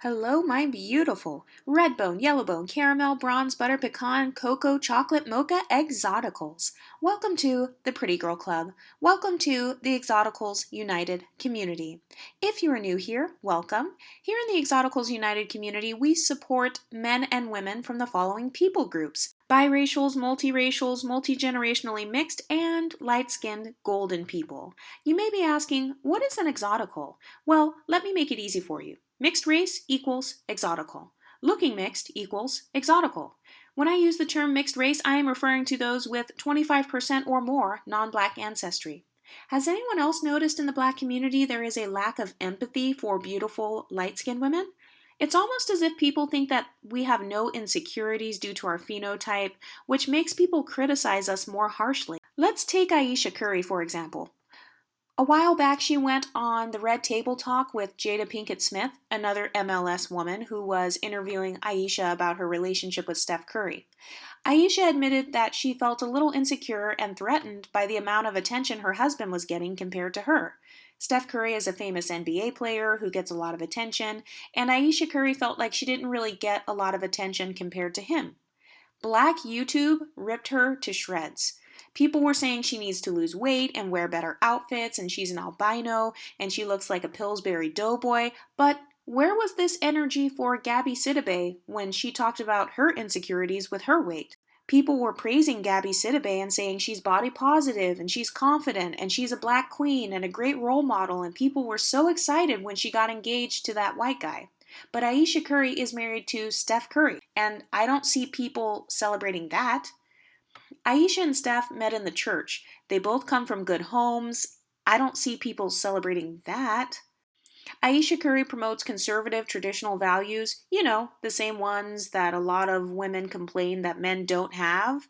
Hello, my beautiful red bone, yellow bone, caramel, bronze, butter, pecan, cocoa, chocolate, mocha, Exoticals. Welcome to the Pretty Girl Club. Welcome to the Exoticals United community. If you are new here, welcome. Here in the Exoticals United community, we support men and women from the following people groups: biracials, multiracials, multi-generationally mixed, and light-skinned golden people. You may be asking, what is an exotical? Well, let me make it easy for you. Mixed race equals exotical. Looking mixed equals exotical. When I use the term mixed race, I am referring to those with 25% or more non-black ancestry. Has anyone else noticed in the black community there is a lack of empathy for beautiful light-skinned women? It's almost as if people think that we have no insecurities due to our phenotype, which makes people criticize us more harshly. Let's take Aisha Curry, for example. A while back, she went on the Red Table Talk with Jada Pinkett Smith, another MLS woman who was interviewing Aisha about her relationship with Steph Curry. Aisha admitted that she felt a little insecure and threatened by the amount of attention her husband was getting compared to her. Steph Curry is a famous NBA player who gets a lot of attention, and Aisha Curry felt like she didn't really get a lot of attention compared to him. Black YouTube ripped her to shreds. People were saying she needs to lose weight and wear better outfits, and she's an albino, and she looks like a Pillsbury Doughboy, but where was this energy for Gabby Sidibe when she talked about her insecurities with her weight? People were praising Gabby Sidibe and saying she's body positive and she's confident and she's a black queen and a great role model, and people were so excited when she got engaged to that white guy. But Aisha Curry is married to Steph Curry, and I don't see people celebrating that. Aisha and Steph met in the church. They both come from good homes. I don't see people celebrating that. Aisha Curry promotes conservative traditional values, the same ones that a lot of women complain that men don't have.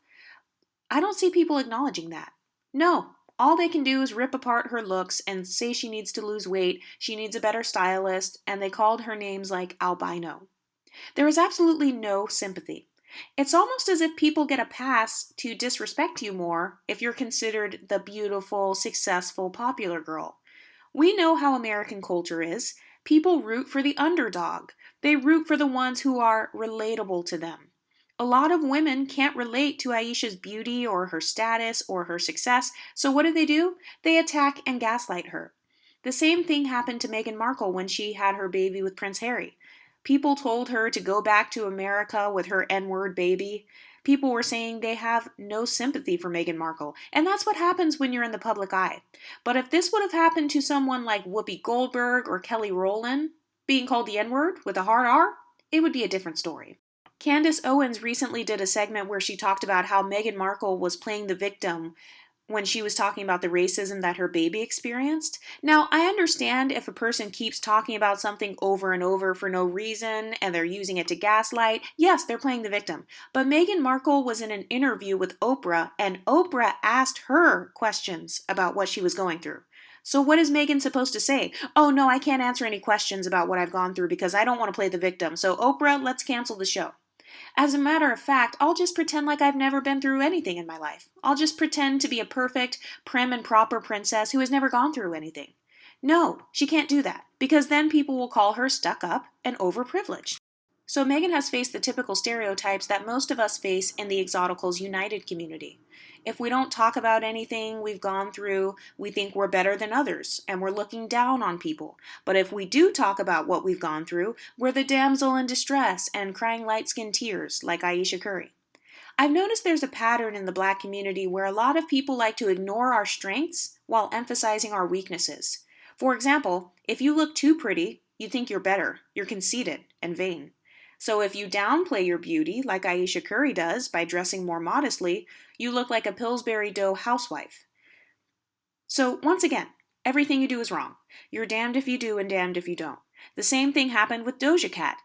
I don't see people acknowledging that. No, all they can do is rip apart her looks and say she needs to lose weight, she needs a better stylist, and they called her names like albino. There is absolutely no sympathy. It's almost as if people get a pass to disrespect you more if you're considered the beautiful, successful, popular girl. We know how American culture is. People root for the underdog. They root for the ones who are relatable to them. A lot of women can't relate to Aisha's beauty or her status or her success, so what do? They attack and gaslight her. The same thing happened to Meghan Markle when she had her baby with Prince Harry. People told her to go back to America with her N-word baby. People were saying they have no sympathy for Meghan Markle, and that's what happens when you're in the public eye. But if this would have happened to someone like Whoopi Goldberg or Kelly Rowland, being called the N-word with a hard R, it would be a different story. Candace Owens recently did a segment where she talked about how Meghan Markle was playing the victim when she was talking about the racism that her baby experienced. Now, I understand if a person keeps talking about something over and over for no reason and they're using it to gaslight. Yes, they're playing the victim. But Meghan Markle was in an interview with Oprah, and Oprah asked her questions about what she was going through. So what is Meghan supposed to say? Oh, no, I can't answer any questions about what I've gone through because I don't want to play the victim. So Oprah, let's cancel the show. As a matter of fact, I'll just pretend like I've never been through anything in my life. I'll just pretend to be a perfect, prim and proper princess who has never gone through anything. No, she can't do that, because then people will call her stuck up and overprivileged. So Meghan has faced the typical stereotypes that most of us face in the Exoticals United community. If we don't talk about anything we've gone through, we think we're better than others, and we're looking down on people. But if we do talk about what we've gone through, we're the damsel in distress and crying light-skinned tears, like Aisha Curry. I've noticed there's a pattern in the black community where a lot of people like to ignore our strengths while emphasizing our weaknesses. For example, if you look too pretty, you think you're better, you're conceited and vain. So if you downplay your beauty, like Aisha Curry does by dressing more modestly, you look like a Pillsbury Dough housewife. So once again, everything you do is wrong. You're damned if you do and damned if you don't. The same thing happened with Doja Cat.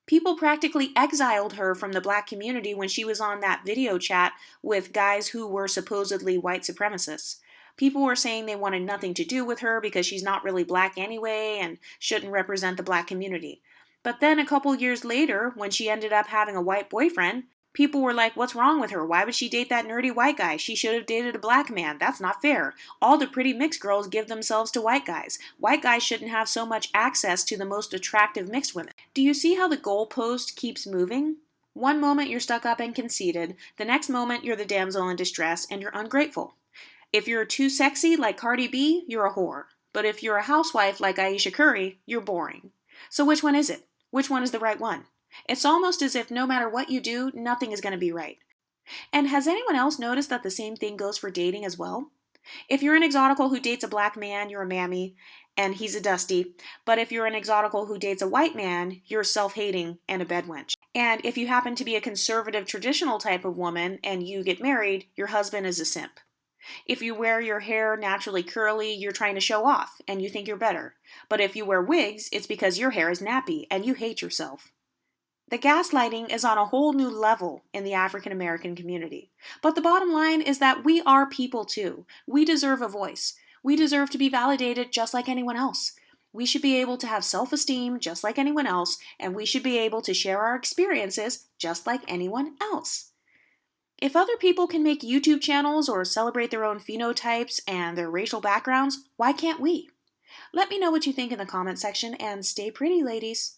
People practically exiled her from the black community when she was on that video chat with guys who were supposedly white supremacists. People were saying they wanted nothing to do with her because she's not really black anyway and shouldn't represent the black community. But then a couple years later, when she ended up having a white boyfriend, People were like, what's wrong with her? Why would she date that nerdy white guy? She should have dated a black man. That's not fair. All the pretty mixed girls give themselves to white guys. White guys shouldn't have so much access to the most attractive mixed women. Do you see how the goalpost keeps moving? One moment you're stuck up and conceited, the next moment you're the damsel in distress and you're ungrateful. If you're too sexy like Cardi B, you're a whore. But if you're a housewife like Aisha Curry, you're boring. So which one is it? Which one is the right one? It's almost as if no matter what you do, nothing is going to be right. And has anyone else noticed that the same thing goes for dating as well? If you're an exotical who dates a black man, you're a mammy, and he's a dusty. But if you're an exotical who dates a white man, you're self-hating and a bedwench. And if you happen to be a conservative traditional type of woman and you get married, your husband is a simp. If you wear your hair naturally curly, you're trying to show off and you think you're better. But if you wear wigs, it's because your hair is nappy and you hate yourself. The gaslighting is on a whole new level in the African American community. But the bottom line is that we are people too. We deserve a voice. We deserve to be validated just like anyone else. We should be able to have self-esteem just like anyone else, and we should be able to share our experiences just like anyone else. If other people can make YouTube channels or celebrate their own phenotypes and their racial backgrounds, why can't we? Let me know what you think in the comment section, and stay pretty, ladies.